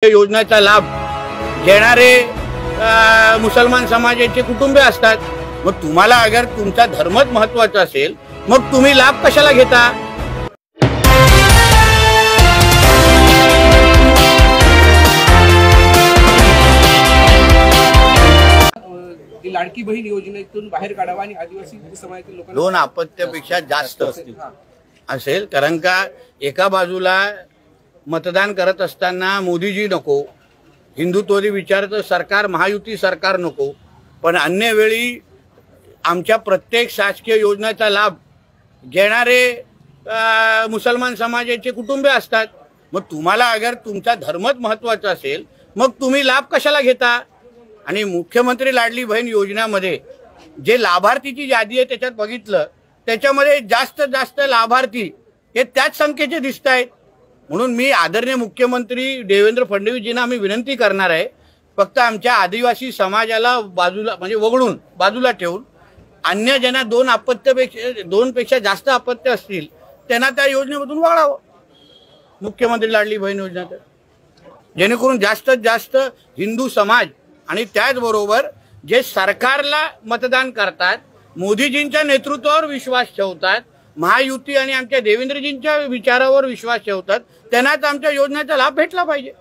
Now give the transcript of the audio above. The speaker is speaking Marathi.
योजनेचा लाभ घेणारे मुसलमान समाजाचे कुटुंबे असतात। मग तुम्हाला अगर तुमचा धर्मच महत्त्वाचा असेल मग तुम्ही लाभ कशाला घेता? लाडकी बहीण योजनेतून बाहेर काढावा आणि आदिवासी समाजातील लोकांना दोन अपत्यापेक्षा जास्त असेल। कारण का एका बाजूला मतदान करत असताना मोदीजी नको, हिंदुत्ववादी विचाराचं सरकार, महायुती सरकार नको, पण अन्य वेळी आमच्या प्रत्येक शासकीय योजनेचा लाभ घेणारे मुसलमान समाजाचे कुटुंबे असतात। मग तुम्हाला अगर तुमचा धर्मच महत्त्वाचा असेल मग तुम्ही लाभ कशाला घेता? आणि मुख्यमंत्री लाडली बहीण योजनेमध्ये जे लाभार्थीची यादी आहे त्याच्यात बघितलं, त्याच्यामध्ये जास्त लाभार्थी हे त्याच संख्येचे दिसत आहेत। म्हणून मी आदरणीय मुख्यमंत्री देवेंद्र फडणवीसजींना आम्ही विनंती करणार आहे, फक्त आमच्या आदिवासी समाजाला बाजूला म्हणजे वगळून बाजूला ठेवून अन्य ज्यांना दोनपेक्षा जास्त अपत्य असतील त्यांना त्या योजनेमधून वगळावं मुख्यमंत्री लाडली बहीण योजनेत, जेणेकरून जास्तीत जास्त हिंदू समाज आणि त्याचबरोबर जे सरकारला मतदान करतात, मोदीजींच्या नेतृत्वावर विश्वास ठेवतात, महायुती आणि आमच्या देवेंद्रजींच्या विचारावर विश्वास ठेवतात, त्यांनाच आमच्या योजनेचा लाभ भेटला पाहिजे।